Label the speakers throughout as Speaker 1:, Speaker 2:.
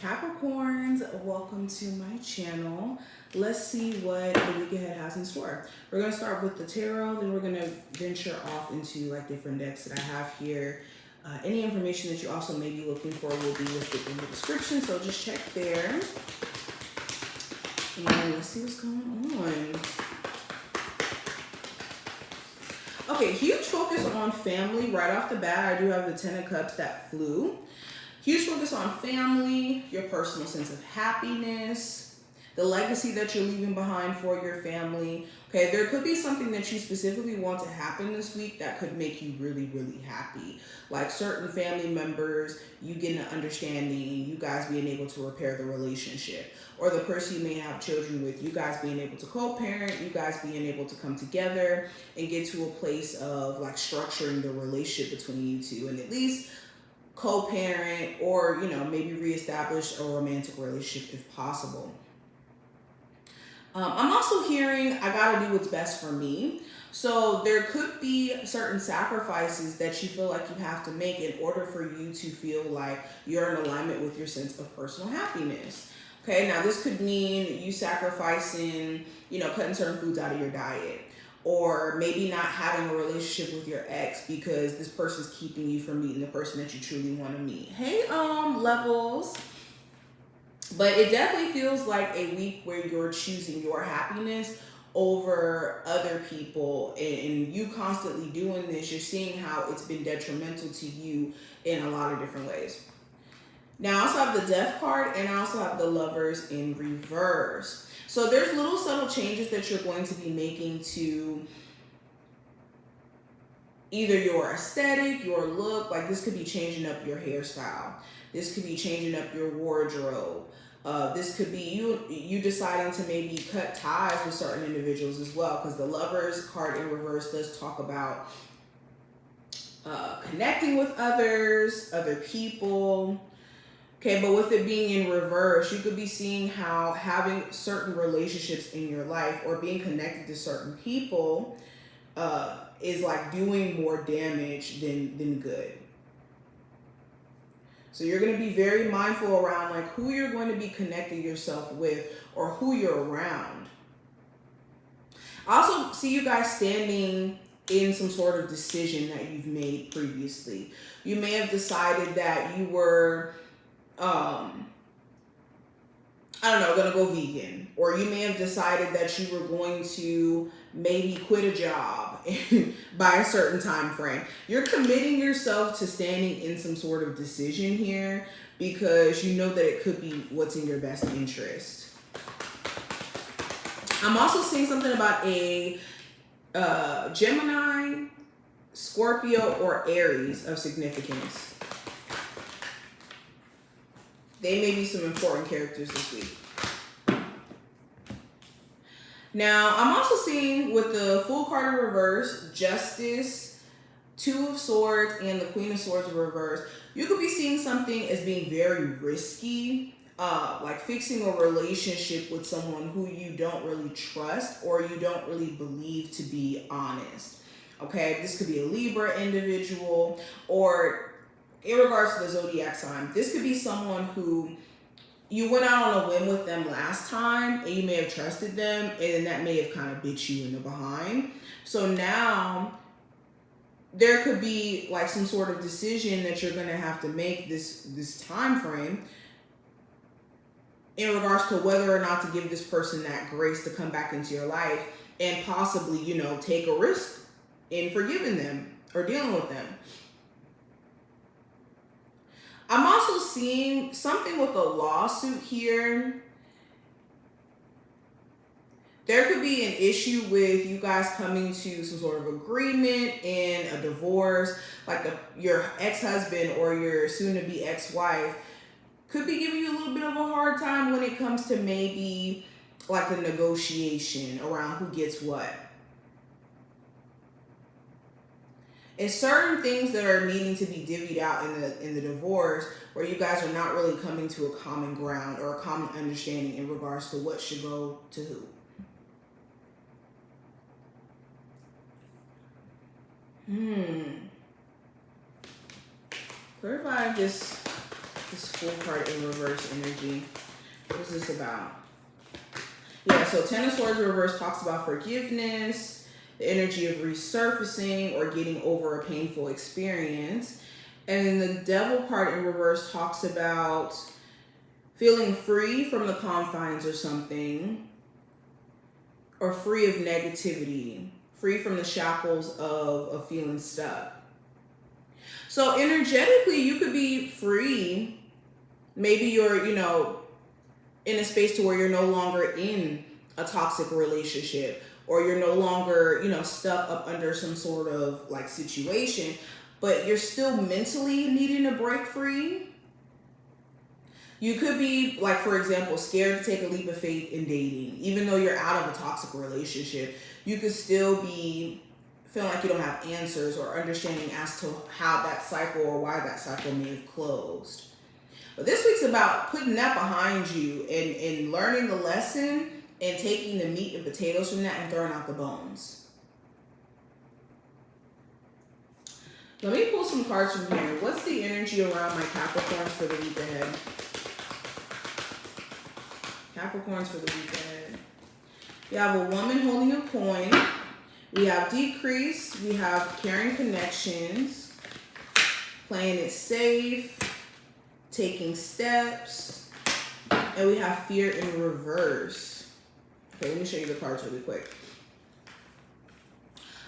Speaker 1: Capricorns, welcome to my channel. Let's see what the week ahead has in store. We're going to start with the tarot, then we're going to venture off into like different decks that I have here. Any information that you also may be looking for will be listed in the description, so just check there. And let's see what's going on. Okay, huge focus on family right off the bat. I do have the Ten of Cups that flew. Huge focus on family, your personal sense of happiness, the legacy that you're leaving behind for your family. Okay, there could be something that you specifically want to happen this week that could make you really, really happy. Like certain family members, you get an understanding, you guys being able to repair the relationship. Or the person you may have children with, you guys being able to co-parent, you guys being able to come together and get to a place of like structuring the relationship between you two and at least co-parent or, you know, maybe reestablish a romantic relationship if possible. I'm also hearing I gotta do what's best for me. So there could be certain sacrifices that you feel like you have to make in order for you to feel like you're in alignment with your sense of personal happiness. Okay, now this could mean you sacrificing, you know, cutting certain foods out of your diet. Or maybe not having a relationship with your ex because this person's keeping you from meeting the person that you truly want to meet. Hey, levels. But it definitely feels like a week where you're choosing your happiness over other people, and you constantly doing this, you're seeing how it's been detrimental to you in a lot of different ways. Now I also have the Death card and I also have the Lovers in reverse. So there's little subtle changes that you're going to be making to either your aesthetic, your look. Like this could be changing up your hairstyle. This could be changing up your wardrobe. This could be you deciding to maybe cut ties with certain individuals as well, because the Lovers card in reverse does talk about connecting with others, other people. Okay, but with it being in reverse, you could be seeing how having certain relationships in your life or being connected to certain people is like doing more damage than good. So you're going to be very mindful around like who you're going to be connecting yourself with or who you're around. I also see you guys standing in some sort of decision that you've made previously. You may have decided that you were I don't know, gonna go vegan. Or you may have decided that you were going to maybe quit a job by a certain time frame. You're committing yourself to standing in some sort of decision here because you know that it could be what's in your best interest. I'm also seeing something about a Gemini, Scorpio, or Aries of significance. They may be some important characters this week. Now, I'm also seeing with the Fool card in reverse, Justice, Two of Swords, and the Queen of Swords in reverse. You could be seeing something as being very risky, like fixing a relationship with someone who you don't really trust or you don't really believe to be honest. Okay, this could be a Libra individual, or in regards to the zodiac sign, this could be someone who you went out on a whim with them last time and you may have trusted them, and then that may have kind of bit you in the behind. So now there could be like some sort of decision that you're going to have to make this time frame in regards to whether or not to give this person that grace to come back into your life and possibly, you know, take a risk in forgiving them or dealing with them. I'm also seeing something with a lawsuit here. There could be an issue with you guys coming to some sort of agreement in a divorce, like your ex-husband or your soon-to-be ex-wife could be giving you a little bit of a hard time when it comes to maybe like the negotiation around who gets what. And certain things that are needing to be divvied out in the divorce where you guys are not really coming to a common ground or a common understanding in regards to what should go to who. Clarify this This Fool card in reverse energy. What is this about? Yeah, so Ten of Swords reverse talks about forgiveness, the energy of resurfacing or getting over a painful experience. And then the Devil card in reverse talks about feeling free from the confines or something, or free of negativity, free from the shackles of feeling stuck. So energetically, you could be free. Maybe you're, in a space to where you're no longer in a toxic relationship, or you're no longer, stuck up under some sort of like situation, but you're still mentally needing to break free. You could be, like, for example, scared to take a leap of faith in dating. Even though you're out of a toxic relationship, you could still be feeling like you don't have answers or understanding as to how that cycle or why that cycle may have closed. But this week's about putting that behind you and learning the lesson and taking the meat and potatoes from that and throwing out the bones. Let me pull some cards from here. What's the energy around my Capricorns for the week ahead? Capricorns for the week ahead. We have a woman holding a coin. We have decrease. We have caring connections. Playing it safe. Taking steps. And we have fear in reverse. Okay, let me show you the cards really quick.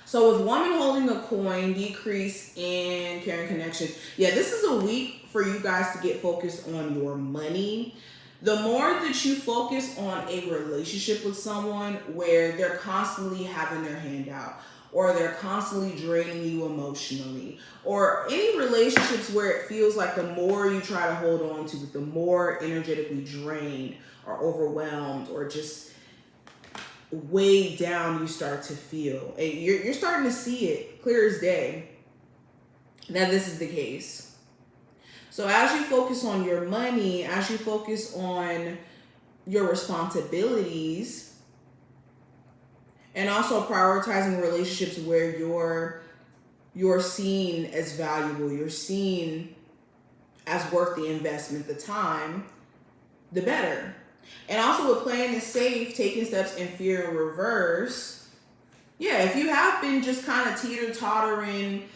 Speaker 1: So with woman holding a coin, decrease, and caring connections. Yeah, this is a week for you guys to get focused on your money. The more that you focus on a relationship with someone where they're constantly having their hand out, or they're constantly draining you emotionally, or any relationships where it feels like the more you try to hold on to it, the more energetically drained or overwhelmed or just weighed down you start to feel. And you're starting to see it clear as day that this is the case. So as you focus on your money, as you focus on your responsibilities, and also prioritizing relationships where you're seen as valuable, you're seen as worth the investment, the time, the better. And also with playing it safe, taking steps in fear in reverse. Yeah, if you have been just kind of teeter-tottering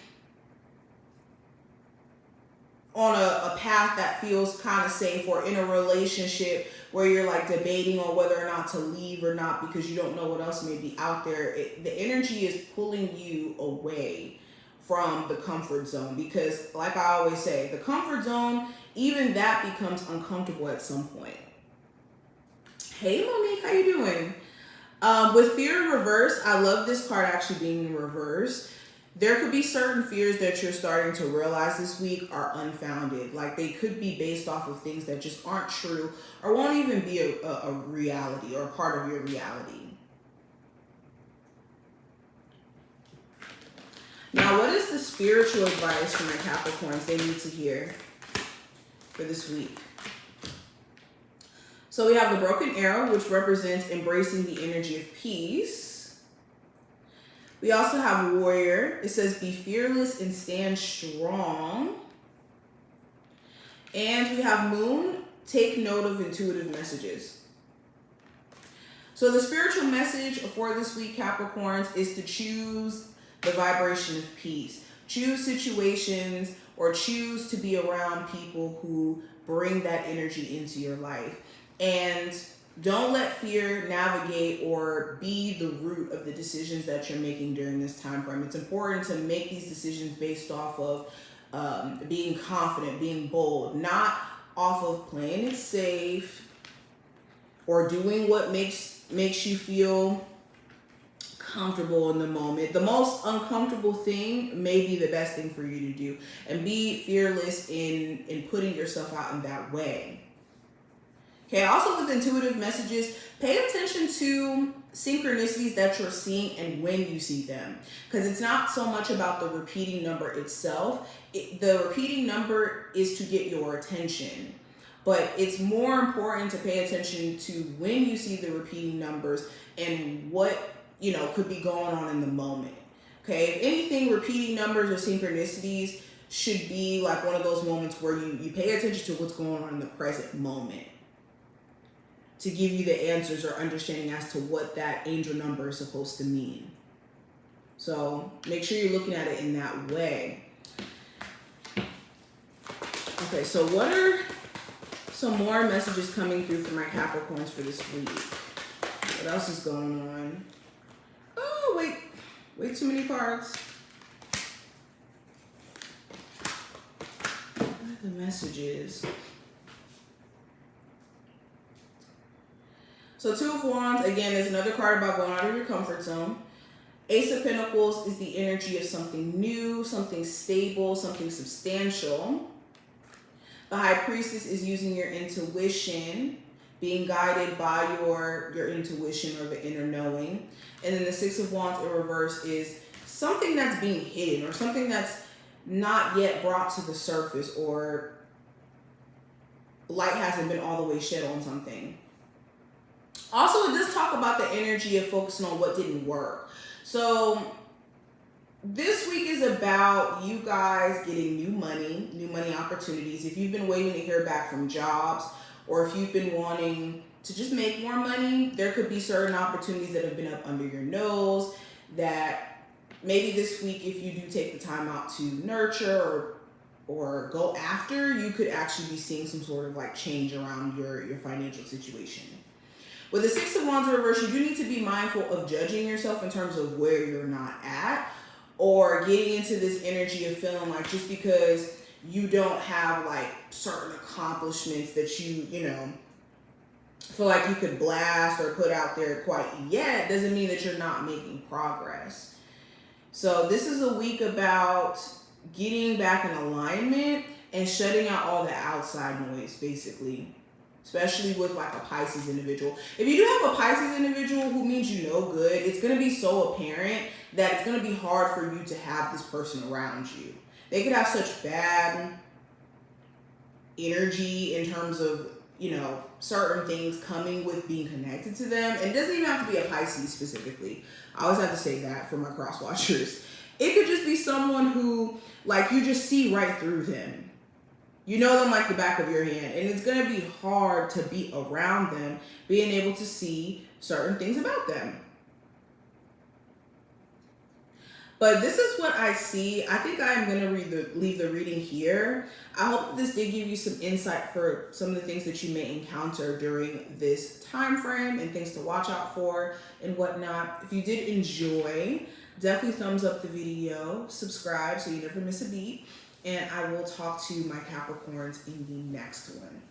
Speaker 1: on a path that feels kind of safe, or in a relationship where you're like debating on whether or not to leave or not because you don't know what else may be out there, the energy is pulling you away from the comfort zone. Because like I always say, the comfort zone, even that becomes uncomfortable at some point. Hey Monique, how you doing? With fear in reverse, I love this card actually being in reverse. There could be certain fears that you're starting to realize this week are unfounded. Like they could be based off of things that just aren't true or won't even be a reality or a part of your reality. Now, what is the spiritual advice from the Capricorns they need to hear for this week? So we have the broken arrow, which represents embracing the energy of peace. We also have warrior. It says, be fearless and stand strong. And we have moon, take note of intuitive messages. So the spiritual message for this week, Capricorns, is to choose the vibration of peace. Choose situations or choose to be around people who bring that energy into your life. And don't let fear navigate or be the root of the decisions that you're making during this time frame. It's important to make these decisions based off of being confident, being bold, not off of playing it safe or doing what makes you feel comfortable in the moment. The most uncomfortable thing may be the best thing for you to do, and be fearless in putting yourself out in that way. Okay, also with intuitive messages, pay attention to synchronicities that you're seeing and when you see them. Because it's not so much about the repeating number itself. The repeating number is to get your attention. But it's more important to pay attention to when you see the repeating numbers and what, could be going on in the moment. Okay, if anything, repeating numbers or synchronicities should be like one of those moments where you pay attention to what's going on in the present moment to give you the answers or understanding as to what that angel number is supposed to mean. So make sure you're looking at it in that way. Okay, so what are some more messages coming through for my Capricorns for this week? What else is going on? Oh, wait. Way too many cards. What are the messages? So Two of Wands, again, is another card about going out of your comfort zone. Ace of Pentacles is the energy of something new, something stable, something substantial. The High Priestess is using your intuition, being guided by your intuition or the inner knowing. And then the Six of Wands in reverse is something that's being hidden or something that's not yet brought to the surface, or light hasn't been all the way shed on something. Also, it does talk about the energy of focusing on what didn't work. So this week is about you guys getting new money opportunities. If you've been waiting to hear back from jobs, or if you've been wanting to just make more money, there could be certain opportunities that have been up under your nose that maybe this week, if you do take the time out to nurture or go after, you could actually be seeing some sort of like change around your financial situation. With the Six of Wands in reverse, you do need to be mindful of judging yourself in terms of where you're not at, or getting into this energy of feeling like just because you don't have like certain accomplishments that you feel like you could blast or put out there quite yet, doesn't mean that you're not making progress. So this is a week about getting back in alignment and shutting out all the outside noise, basically. Especially with like a Pisces individual. If you do have a Pisces individual who means you know good, it's going to be so apparent that it's going to be hard for you to have this person around you. They could have such bad energy in terms of, certain things coming with being connected to them. And it doesn't even have to be a Pisces specifically. I always have to say that for my cross watchers. It could just be someone who, like, you just see right through them. You know them like the back of your hand, and it's going to be hard to be around them, being able to see certain things about them. But this is what I see. I think I am going to leave the reading here. I hope this did give you some insight for some of the things that you may encounter during this time frame and things to watch out for and whatnot. If you did enjoy, definitely thumbs up the video, subscribe so you never miss a beat. And I will talk to my Capricorns in the next one.